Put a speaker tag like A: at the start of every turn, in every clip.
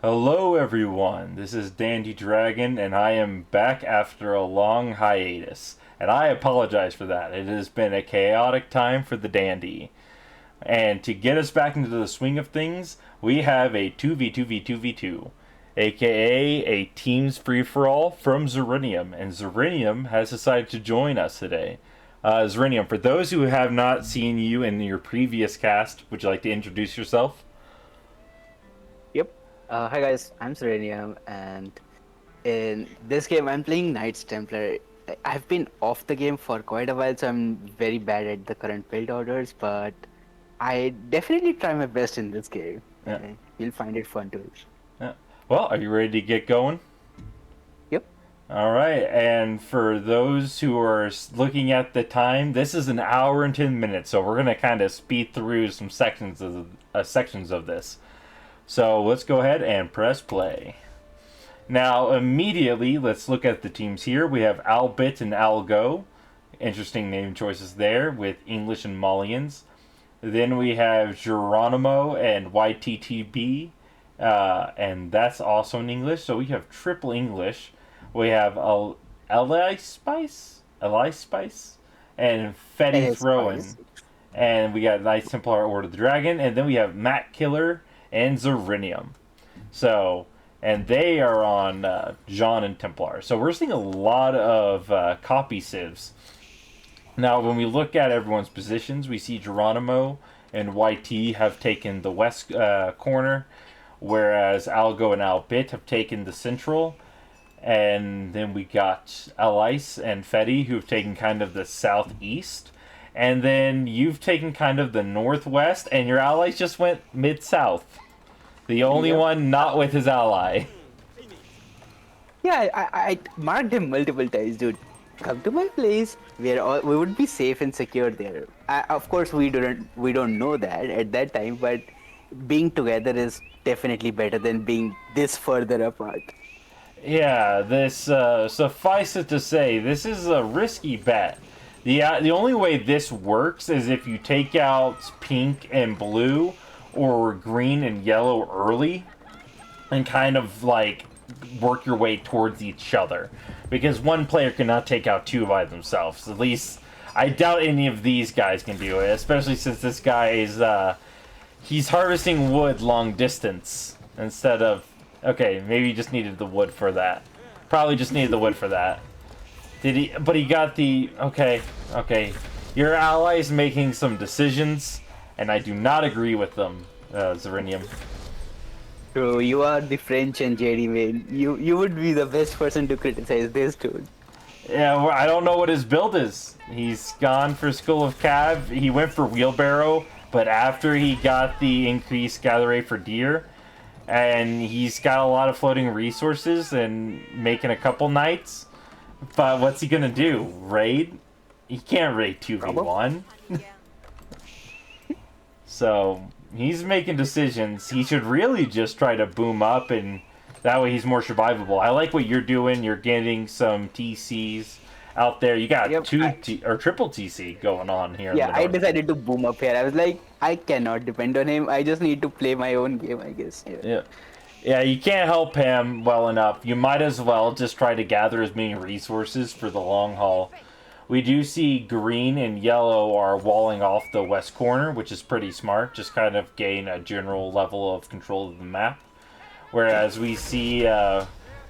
A: Hello everyone, this is Dandy Dragon and I am back after a long hiatus. And I apologize for that. It has been a chaotic time for the Dandy. And to get us back into the swing of things, we have a 2v2v2v2, aka a teams free-for-all from Xerinium. And Xerinium has decided to join us today. Xerinium, for those who have not seen you in your previous cast, would you like to introduce yourself?
B: Yep. Hi guys, I'm Xerinium, and in this game I'm playing Knights Templar. I've been off the game for quite a while, so I'm very bad at the current build orders, but I definitely try my best in this game.
A: Yeah.
B: You'll find it fun too.
A: Yeah. Well, are you ready to get going?
B: Yep.
A: All right, and for those who are looking at the time, this is an hour and 10 minutes, so we're gonna kind of speed through some sections of this. So let's go ahead and press play. Now, immediately, let's look at the teams here. We have Albit and Algo. Interesting name choices there with English and Malians. Then we have Geronimo and YTTB, and that's also in English. So we have triple English. We have Eli Spice, and Fetty
B: Hey,
A: Throwin.
B: Spice.
A: And we got Knights Templar Order of the Dragon. And then we have Matt Killer and Xerinium. So, and they are on John and Templar. So we're seeing a lot of copy sieves. Now, when we look at everyone's positions, we see Geronimo and YT have taken the west corner, whereas Algo and Albit have taken the central. And then we got Alice and Fetty, who have taken kind of the southeast. And then you've taken kind of the northwest, and your allies just went mid-south. The only
B: Yep.
A: one not with his ally.
B: Yeah, I marked him multiple times, dude. Come to my place. We would be safe and secure there. Of course, we don't know that at that time, but being together is definitely better than being this further apart.
A: Yeah, this suffice it to say, this is a risky bet. The only way this works is if you take out pink and blue, or green and yellow early, and kind of like work your way towards each other, because one player cannot take out two by themselves. At least I doubt any of these guys can do it, especially since this guy is he's harvesting wood long distance instead of. Okay, maybe he just needed the wood for that. Probably just needed the wood for that. Did he? But he got the. Okay, okay. Your ally is making some decisions, and I do not agree with them, Xerinium.
B: Bro, you are the French and JD man. You would be the best person to criticize this dude.
A: Yeah, well, I don't know what his build is. He's gone for Skull of Cav. He went for Wheelbarrow, but after he got the increased gather rate for deer, and he's got a lot of floating resources and making a couple knights. But what's he gonna do? Raid? He can't raid 2v1. So he's making decisions. He should really just try to boom up, and that way he's more survivable. I like what you're doing. You're getting some TCs out there. You got
B: Yep.
A: or triple TC going on here.
B: Yeah,
A: in the
B: I
A: north.
B: decided to boom up here. I was like, I cannot depend on him. I just need to play my own game, I guess. Yeah.
A: Yeah. Yeah, you can't help him well enough. You might as well just try to gather as many resources for the long haul. We do see green and yellow are walling off the west corner, which is pretty smart. Just kind of gain a general level of control of the map. Whereas we see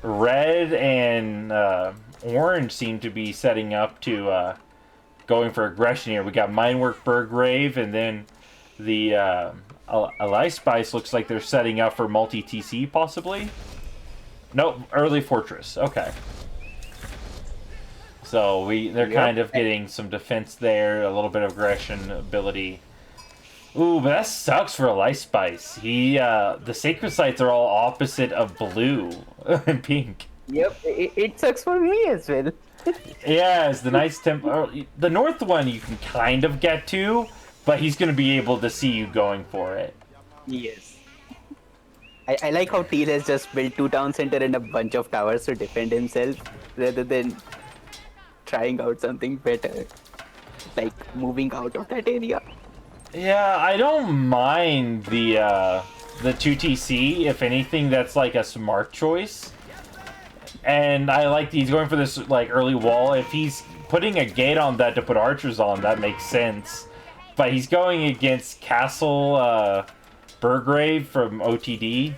A: red and orange seem to be setting up to going for aggression here. We got Minework Burgrave, and then the Elice Spice looks like they're setting up for multi-TC, possibly? Nope, early Fortress. Okay. So they're
B: Yep.
A: kind of getting some defense there, a little bit of aggression ability. Ooh, but that sucks for Elice Spice. The sacred sites are all opposite of blue and pink.
B: Yep, it sucks for me as well.
A: Yes, the Knights Templar. The north one you can kind of get to, but he's going to be able to see you going for it.
B: Yes. I like how Teal has just built two town center and a bunch of towers to defend himself rather than trying out something better. Like moving out of that area.
A: Yeah, I don't mind the 2TC. If anything, that's like a smart choice. And I like he's going for this like early wall. If he's putting a gate on that to put archers on, that makes sense. But he's going against Castle Burgrave from OTD.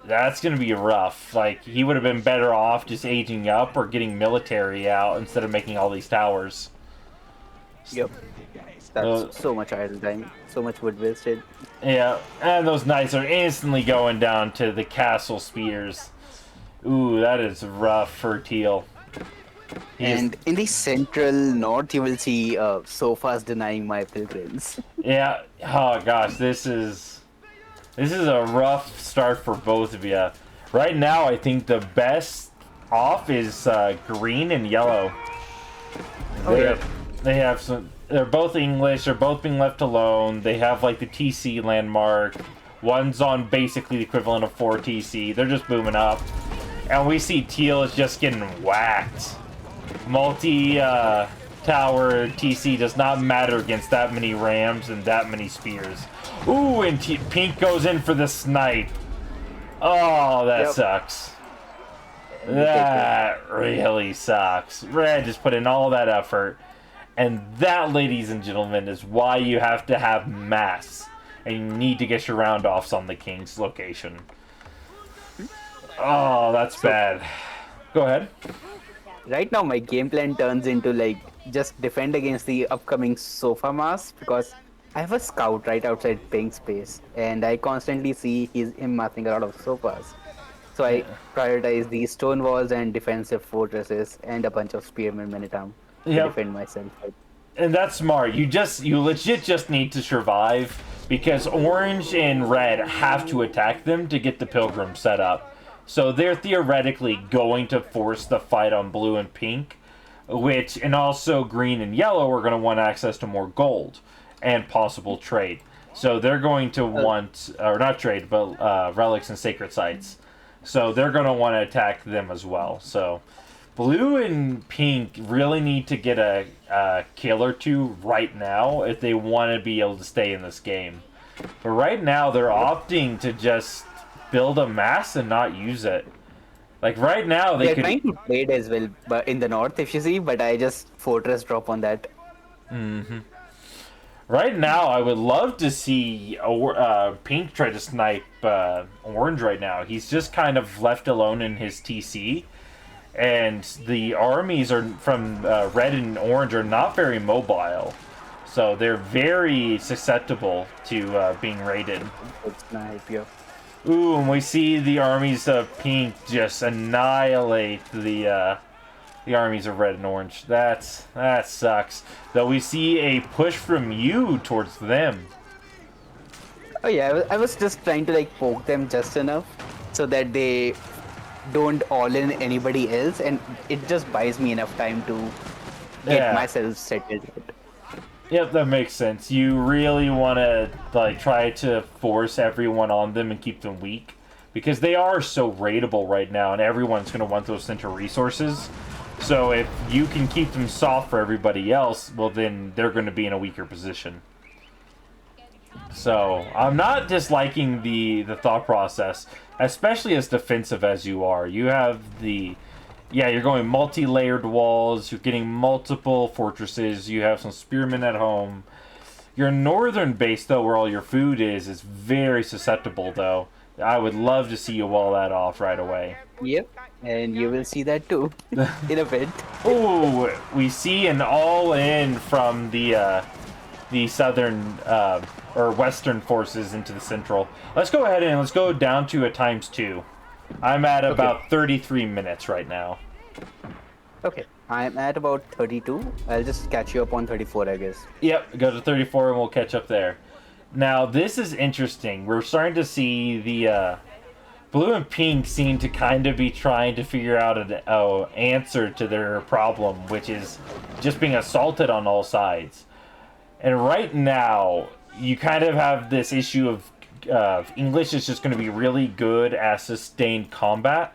A: That's going to be rough. Like, he would have been better off just aging up or getting military out instead of making all these towers.
B: Yep. That's so much idle time. So much wood wasted.
A: Yeah, and those knights are instantly going down to the castle spears. Ooh, that is rough for Teal.
B: And in the central north, you will see sofas denying my pilgrims.
A: Yeah, oh gosh, this is a rough start for both of you. Right now, I think the best off is green and yellow. They have some. They're both English. They're both being left alone. They have like the TC landmark. One's on basically the equivalent of 4 TC. They're just booming up, and we see Teal is just getting whacked. Multi-tower TC does not matter against that many rams and that many spears. Ooh, and Pink goes in for the snipe. Oh, that sucks. That really sucks. Red just put in all that effort. And that, ladies and gentlemen, is why you have to have mass. And you need to get your round-offs on the King's location. Oh, that's bad. Go ahead.
B: Right now, my game plan turns into like just defend against the upcoming sofa mass because I have a scout right outside Pink's space, and I constantly see him massing a lot of sofas. So I prioritize these stone walls and defensive fortresses and a bunch of spearmen men-at-arms to defend myself.
A: And that's smart. You legit just need to survive because orange and red have to attack them to get the pilgrim set up. So they're theoretically going to force the fight on blue and pink, and also green and yellow are going to want access to more gold and possible trade. So they're going to want, or not trade, but relics and sacred sites. So they're going to want to attack them as well. So blue and pink really need to get a kill or two right now if they want to be able to stay in this game. But right now they're opting to just build a mass and not use it. Like right now they're
B: trying to trade as well, but in the north, if you see, but I just fortress drop on that.
A: Right now, I would love to see Pink try to snipe Orange right now. He's just kind of left alone in his TC, and the armies are from Red and Orange are not very mobile, so they're very susceptible to being raided.
B: Good snipe, yeah.
A: Ooh, and we see the armies of Pink just annihilate the armies of Red and Orange. That sucks. Though we see a push from you towards them.
B: Oh yeah, I was just trying to like poke them just enough so that they don't all in anybody else, and it just buys me enough time to get myself settled.
A: Yep, that makes sense. You really want to like try to force everyone on them and keep them weak because they are so raidable right now, and everyone's going to want those center resources. So if you can keep them soft for everybody else, well then they're going to be in a weaker position. So I'm not disliking the thought process, especially as defensive as you are. You have you're going multi-layered walls, you're getting multiple fortresses, you have some spearmen at home. Your northern base, though, where all your food is very susceptible, though. I would love to see you wall that off right away.
B: Yep, and you will see that too in a bit.
A: Ooh, we see an all-in from the southern or western forces into the central. Let's go ahead and let's go down to a ×2. I'm at about 33 minutes right now.
B: Okay, I'm at about 32. I'll just catch you up on 34, I guess.
A: Yep, go to 34 and we'll catch up there. Now, this is interesting. We're starting to see the blue and pink seem to kind of be trying to figure out an answer to their problem, which is just being assaulted on all sides. And right now, you kind of have this issue of English is just going to be really good at sustained combat,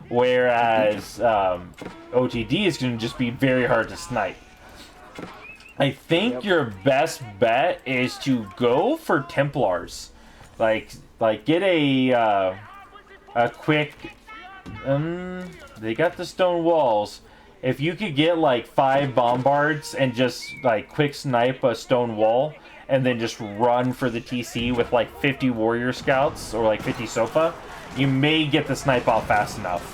A: whereas OTD is going to just be very hard to snipe. I think your best bet is to go for Templars, like Like, get a quick... they got the stone walls. If you could get, like, 5 bombards and just, like, quick snipe a stone wall, and then just run for the TC with, like, 50 warrior scouts, or, like, 50 sofa, you may get the snipe off fast enough.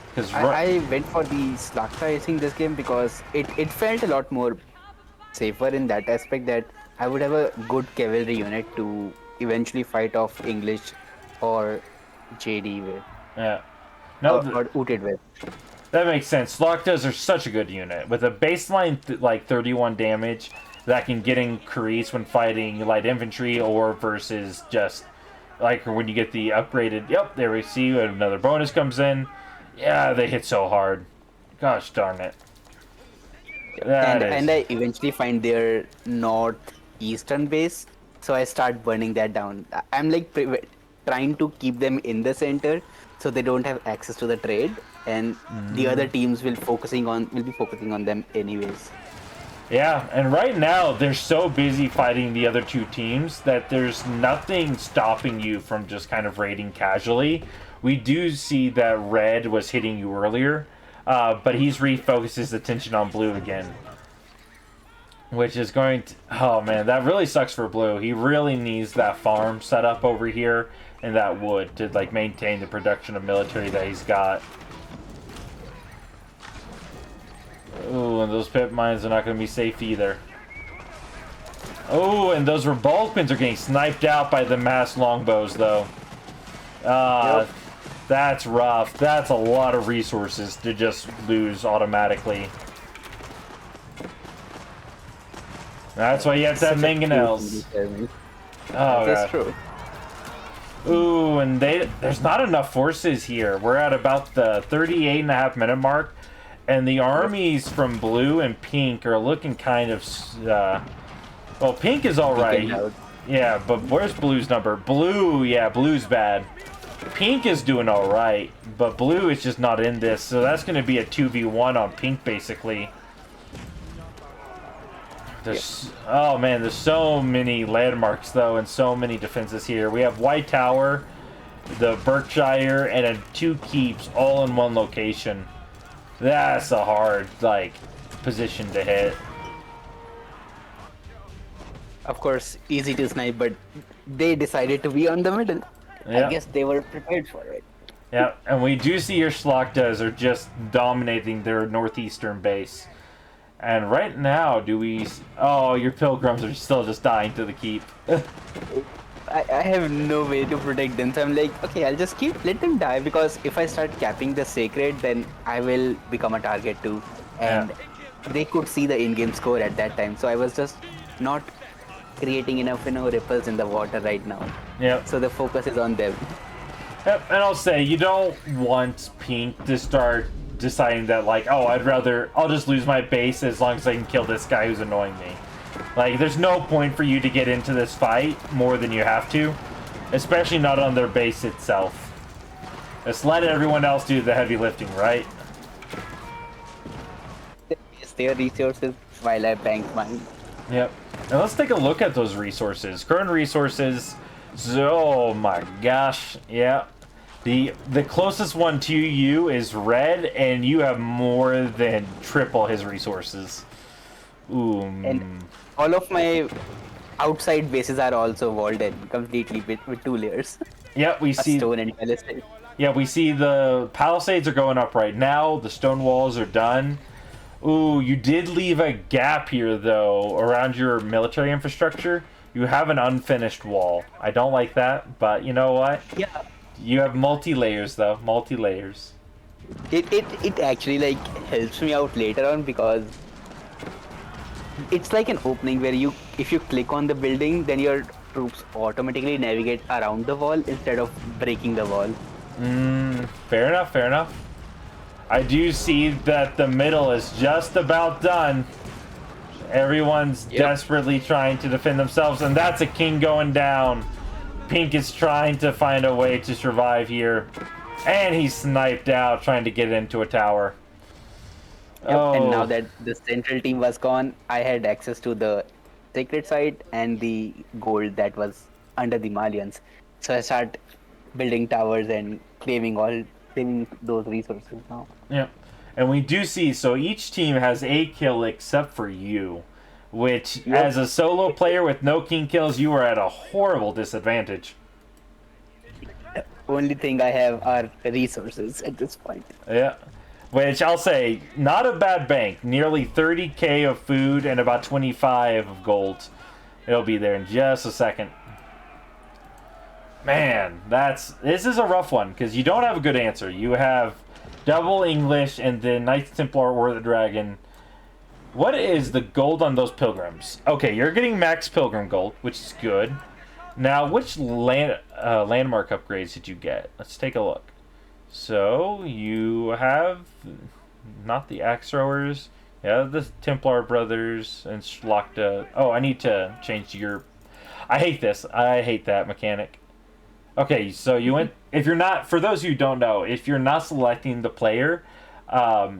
A: Because
B: I went for the Slakta racing this game because it felt a lot more safer in that aspect, that I would have a good cavalry unit to eventually fight off English or JD with.
A: yeah. No,
B: Or Uted with.
A: that makes sense. Slaktas are such a good unit. With a baseline, like, 31 damage, that can get increased when fighting light infantry or versus just, like, when you get the upgraded... Yep, there we see another bonus comes in. Yeah, they hit so hard. Gosh darn it.
B: And I eventually find their northeastern base, so I start burning that down. I'm like trying to keep them in the center so they don't have access to the trade, and the other teams will be focusing on them anyways.
A: Yeah, and right now they're so busy fighting the other two teams that there's nothing stopping you from just kind of raiding casually. We do see that red was hitting you earlier, but he's refocused his attention on blue again. Which is going to... Oh man, that really sucks for blue. He really needs that farm set up over here and that wood to, like, maintain the production of military that he's got. Ooh, and those pit mines are not going to be safe either. Oh, and those Revolpins are getting sniped out by the mass longbows, though.
B: Yep.
A: That's rough. That's a lot of resources to just lose automatically. That's why you have to have mangonels. Oh,
B: that's
A: God.
B: true.
A: Ooh, and there's not enough forces here. We're at about the 38.5-minute mark, and the armies from blue and pink are looking kind of... well, pink is alright. Yeah, but where's blue's number? Blue, yeah, blue's bad. Pink is doing alright, but blue is just not in this, so that's going to be a 2v1 on pink, basically. There's, oh man, there's so many landmarks, though, and so many defenses here. We have White Tower, the Berkshire, and 2 keeps all in one location. That's a hard, like, position to hit.
B: Of course, easy to snipe, but they decided to be on the middle.
A: Yep.
B: I guess they were prepared for it.
A: Yeah, and we do see your Slaktas are just dominating their northeastern base. And right now, do we... Oh, your Pilgrims are still just dying to the keep.
B: I have no way to protect them, so I'm like, okay, I'll just let them die, because if I start capping the Sacred, then I will become a target too. And they could see the in-game score at that time, so I was just not creating enough, ripples in the water right now.
A: Yep.
B: So the focus is on them.
A: Yep, and I'll say, you don't want pink to start deciding that, like, oh, I'll just lose my base as long as I can kill this guy who's annoying me. Like, there's no point for you to get into this fight more than you have to, especially not on their base itself. Just let everyone else do the heavy lifting, right?
B: It's their resources while I bank mine.
A: Yep. Now let's take a look at those resources. Current resources. Oh my gosh. Yeah. The closest one to you is red, and you have more than triple his resources. Ooh.
B: And all of my outside bases are also walled in completely with 2 layers.
A: Yep, we see
B: stone and palisade.
A: Yeah, we see the palisades are going up right now. The stone walls are done. Ooh, you did leave a gap here, though, around your military infrastructure. You have an unfinished wall. I don't like that, but you know what?
B: Yeah.
A: You have multi-layers, though. Multi-layers.
B: It actually, like, helps me out later on, because it's like an opening where if you click on the building, then your troops automatically navigate around the wall instead of breaking the wall.
A: Fair enough, fair enough. I do see that the middle is just about done. Everyone's desperately trying to defend themselves, and that's a king going down. Pink is trying to find a way to survive here. And he's sniped out trying to get into a tower.
B: Yep. Oh. And now that the central team was gone, I had access to the sacred site and the gold that was under the Malians. So I start building towers and claiming those resources now.
A: Yeah. And we do see, so each team has a kill except for you, which,
B: Yep.
A: as a solo player with no king kills, you are at a horrible disadvantage.
B: Only thing I have are resources at this point.
A: Yeah. Which I'll say, not a bad bank. Nearly 30k of food and about 25 of gold. It'll be there in just a second. Man, this is a rough one, because you don't have a good answer. You have double English and then Knights Templar or the Dragon. What is the gold on those pilgrims? Okay, you're getting max pilgrim gold, which is good. Now, which landmark upgrades did you get? Let's take a look. So, you have not the axe throwers. Yeah, the Templar brothers and Schlachta. Oh, I need to change your... I hate this. I hate that mechanic. Okay, so you went... If you're not... For those who don't know, if you're not selecting the player,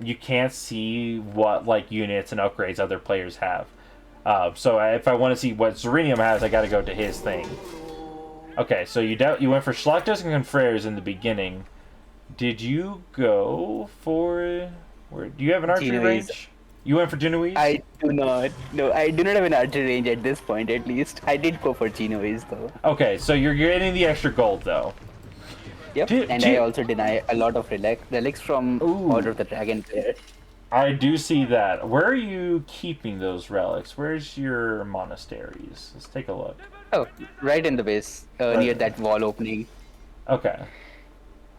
A: you can't see what, like, units and upgrades other players have. So if I want to see what Xerinium has, I got to go to his thing. Okay, so you went for Schlachtas and Confreres in the beginning. Did you go for... Where do you have an archery
B: Genoese.
A: range? You went for Genoese?
B: I do not. No, I do not have an archery range at this point, at least. I did go for Genoese, though.
A: Okay, so you're getting the extra gold, though.
B: Yep, and I also deny a lot of relics from Order of the Dragon player.
A: I do see that. Where are you keeping those relics? Where's your monasteries? Let's take a look.
B: Oh, right in the base, near that wall opening.
A: Okay.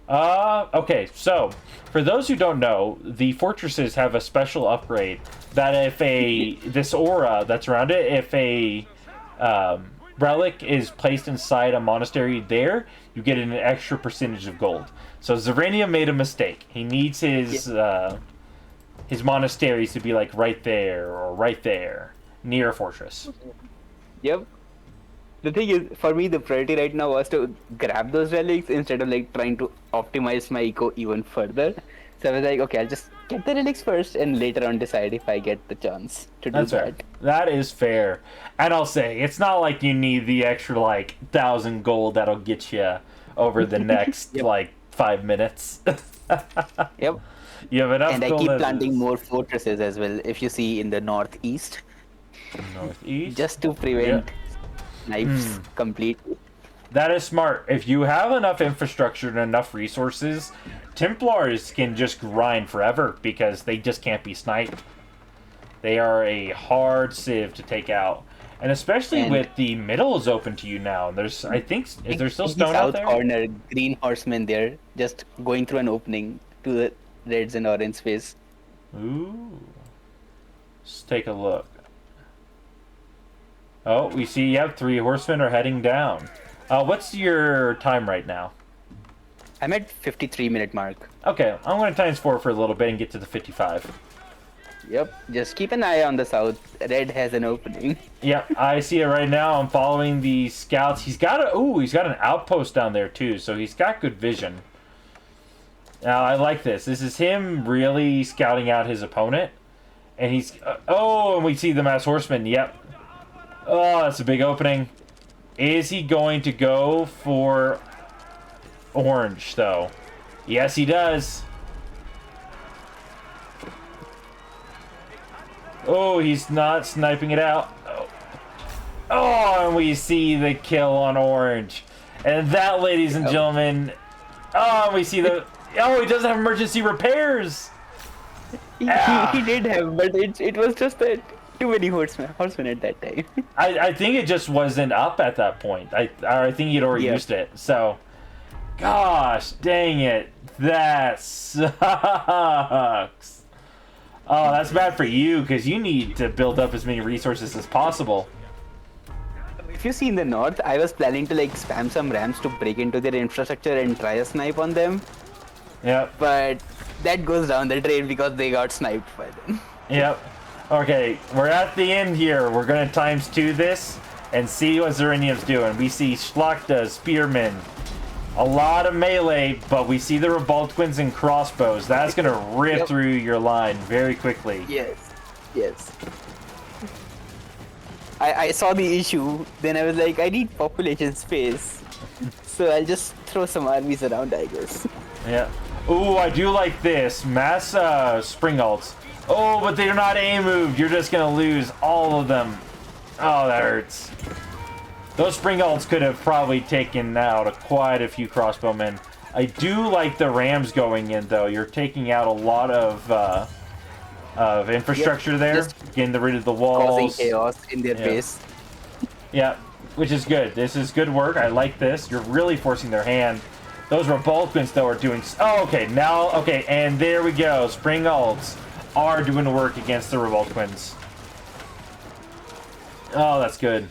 A: Okay, so, for those who don't know, the fortresses have a special upgrade that if this aura that's around it, if a relic is placed inside a monastery there, you get an extra percentage of gold. So Xerinium made a mistake. He needs his monasteries to be like right there or right there, near a fortress.
B: Yep. The thing is, for me, the priority right now was to grab those relics instead of like trying to optimize my eco even further. So I was like, okay, I'll just get the relics first and later on decide if I get the chance to do
A: That's
B: that.
A: fair. That is fair. And I'll say, it's not like you need the extra, like, 1,000 gold that'll get you over the next, like, 5 minutes.
B: Yep.
A: You have enough
B: And I
A: gold
B: keep
A: as
B: planting
A: is.
B: more fortresses as well, if you see in the northeast,
A: Northeast.
B: just to prevent snipes completely.
A: That is smart. If you have enough infrastructure and enough resources, Templars can just grind forever because they just can't be sniped. They are a hard civ to take out. And especially with the middle is open to you now. There's, I think, is there still
B: In
A: stone
B: the
A: out
B: south
A: there?
B: corner, green horsemen there, just going through an opening to the reds and orange space.
A: Ooh. Let's take a look. Oh, we see, yep, 3 horsemen are heading down. What's your time right now?
B: I'm at 53-minute mark.
A: Okay, I'm going to times 4 for a little bit and get to the 55.
B: Yep, just keep an eye on the south. Red has an opening.
A: Yep, I see it right now. I'm following the scouts. He's got an outpost down there too, so he's got good vision. Now, I like this. This is him really scouting out his opponent. And he's... and we see the mass horseman. Yep. Oh, that's a big opening. Is he going to go for orange, though? Yes, he does. Oh, he's not sniping it out. Oh, and we see the kill on orange. And that, ladies and gentlemen... Oh, we see the... Oh, he doesn't have emergency repairs!
B: He did have, but it was just that too many horsemen at that time.
A: I think it just wasn't up at that point. I think he'd already used it. So, gosh, dang it. That sucks. Oh, that's bad for you, because you need to build up as many resources as possible.
B: If you see in the north, I was planning to like spam some rams to break into their infrastructure and try a snipe on them.
A: Yep.
B: But that goes down the drain because they got sniped by them.
A: Yep. Okay, we're at the end here. We're going to times 2 this and see what Xerinium's doing. We see Schlachta, Spearmen, a lot of melee, but we see the Revoltquins and crossbows. That's going to rip through your line very quickly.
B: Yes. Yes. I saw the issue. Then I was like, I need population space, so I'll just throw some armies around, I guess.
A: Yeah. Ooh, I do like this. Mass spring ults. Oh, but they're not A-moved. You're just going to lose all of them. Oh, that hurts. Those spring ults could have probably taken out quite a few crossbowmen. I do like the rams going in, though. You're taking out a lot of infrastructure there.
B: Just
A: Getting rid of the walls.
B: Causing chaos in their base.
A: Yeah, which is good. This is good work. I like this. You're really forcing their hand. Those Revoltquins, though, are doing... Oh, okay. Now, okay, and there we go. Spring ults are doing the work against the Revoltquins. Oh, that's good.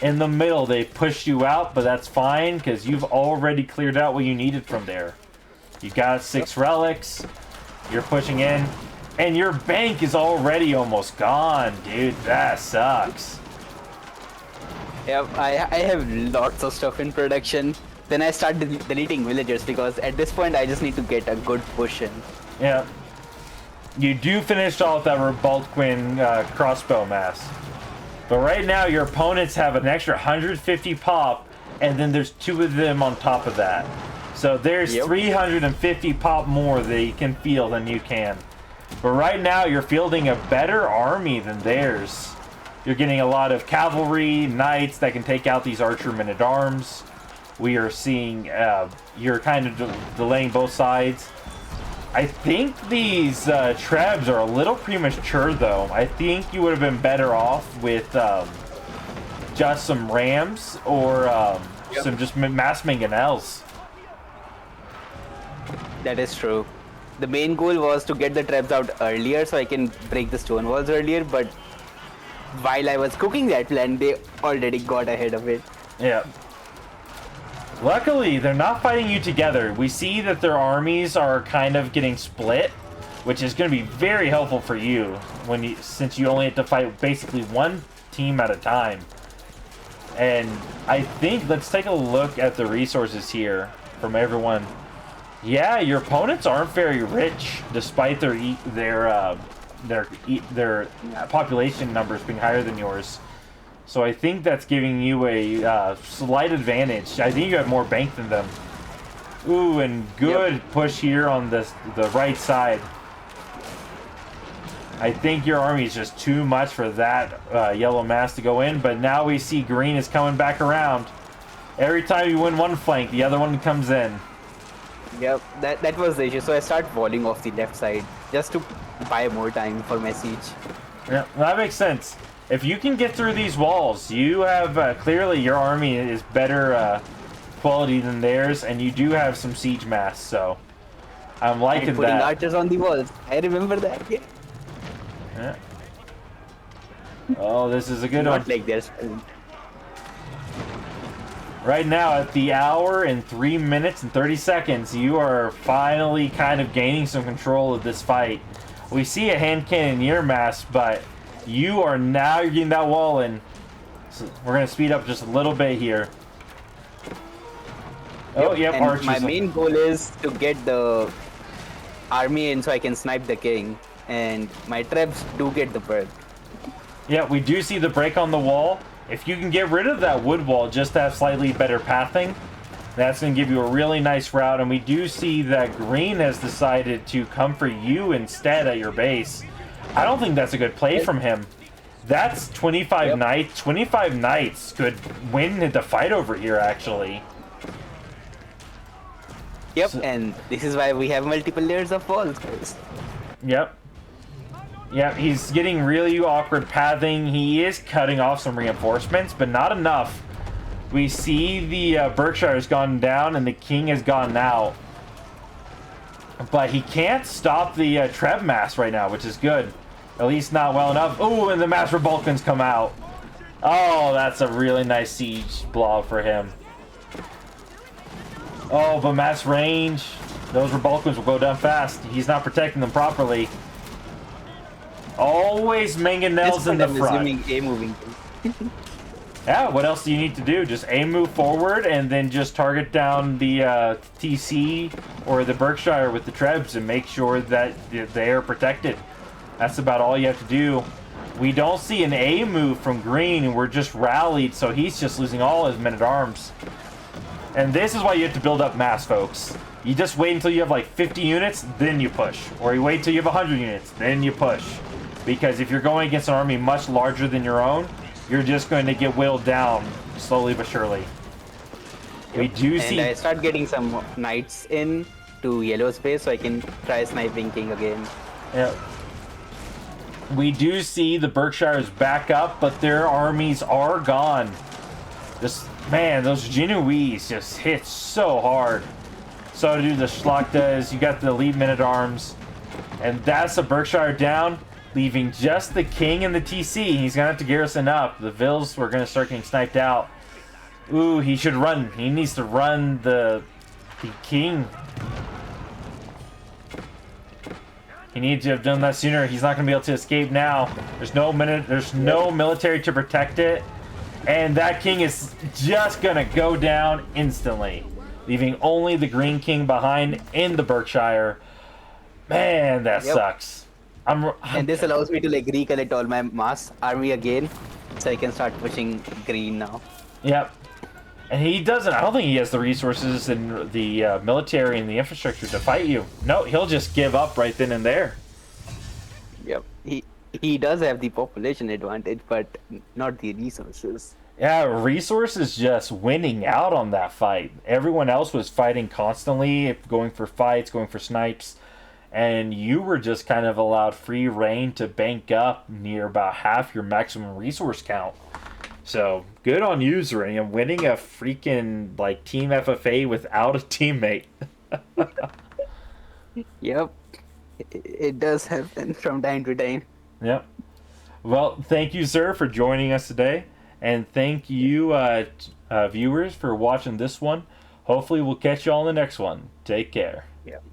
A: In the middle, they pushed you out, but that's fine, because you've already cleared out what you needed from there. You got 6 relics. You're pushing in. And your bank is already almost gone, dude. That sucks.
B: Yeah, I have lots of stuff in production. Then I start deleting villagers because at this point I just need to get a good push in.
A: Yeah. You do finish off that Revoltquin crossbow mass. But right now your opponents have an extra 150 pop, and then there's 2 of them on top of that. So there's 350 pop more they can field than you can. But right now you're fielding a better army than theirs. You're getting a lot of cavalry, knights that can take out these archer men-at-arms. We are seeing, you're kind of delaying both sides. I think these trebs are a little premature, though. I think you would have been better off with just some rams or some just mass mangonels.
B: That is true. The main goal was to get the trebs out earlier so I can break the stone walls earlier, but while I was cooking that plan, they already got ahead of it.
A: Yeah. Luckily, they're not fighting you together. We see that their armies are kind of getting split, which is going to be very helpful for you since you only have to fight basically one team at a time. And I think, let's take a look at the resources here from everyone. Yeah, your opponents aren't very rich, despite their population numbers being higher than yours. So I think that's giving you a slight advantage. I think you have more bank than them. Ooh, and good push here on the right side. I think your army is just too much for that yellow mass to go in, but now we see green is coming back around. Every time you win one flank, the other one comes in.
B: Yep, that was the issue. So I start walling off the left side just to buy more time for my siege.
A: Yeah, that makes sense. If you can get through these walls, you have clearly your army is better quality than theirs, and you do have some siege mass. So I'm liking
B: putting
A: that.
B: archers on the walls. I remember that.
A: Yeah. Oh, this is a good one.
B: Not like this.
A: Right now, at the hour and 3 minutes and 30 seconds, you are finally kind of gaining some control of this fight. We see a hand cannoneer mass, but you're getting that wall in. So we're going to speed up just a little bit here. Oh, yep,
B: and
A: archers.
B: My main goal is to get the army in so I can snipe the king, and my trebs do get the perk.
A: Yeah, we do see the break on the wall. If you can get rid of that wood wall just to have slightly better pathing, that's going to give you a really nice route. And we do see that green has decided to come for you instead at your base. I don't think that's a good play from him. That's 25 knights. 25 knights could win the fight over here, actually.
B: Yep, and this is why we have multiple layers of walls, guys.
A: Yep. Yeah, he's getting really awkward pathing. He is cutting off some reinforcements, but not enough. We see the Berkshire has gone down and the king has gone out. But he can't stop the Treb mass right now, which is good. At least not well enough. Oh, and the mass Revoltquins come out. Oh, that's a really nice siege blob for him. Oh, but mass range. Those Revoltquins will go down fast. He's not protecting them properly. Always mangonels in the front.
B: A-moving.
A: Yeah, what else do you need to do? Just A-move forward and then just target down the TC or the Berkshire with the Trebs and make sure that they are protected. That's about all you have to do. We don't see an A move from green, and we're just rallied, so he's just losing all his men-at-arms. And this is why you have to build up mass, folks. You just wait until you have like 50 units, then you push. Or you wait till you have 100 units, then you push. Because if you're going against an army much larger than your own, you're just going to get whittled down slowly but surely. Yep. We do see...
B: And I start getting some knights in to yellow space so I can try sniping king again.
A: Yep. We do see the Berkshires back up, but their armies are gone. Just, man, those Genoese just hit so hard. So do the Schlachtas. You got the elite men-at-arms. And that's a Berkshire down, leaving just the king and the TC. He's going to have to garrison up. The Vils were going to start getting sniped out. Ooh, he should run. He needs to run the king. He needs to have done that sooner. He's not going to be able to escape now. There's no military to protect it. And that king is just going to go down instantly, leaving only the green king behind in the Berkshire. Man, that sucks.
B: And this allows me to like recollect all my mass army again, so I can start pushing green now.
A: Yep. And he doesn't, I don't think he has the resources and the military and the infrastructure to fight you. No, he'll just give up right then and there.
B: Yep. He does have the population advantage, but not the resources.
A: Yeah, resources just winning out on that fight. Everyone else was fighting constantly, going for fights, going for snipes. And you were just kind of allowed free reign to bank up near about half your maximum resource count. So, good on you, Xerinium, winning a freaking, like, Team FFA without a teammate.
B: Yep. It does happen from time to time.
A: Yep. Well, thank you, sir, for joining us today. And thank you, viewers, for watching this one. Hopefully, we'll catch you all in the next one. Take care.
B: Yep.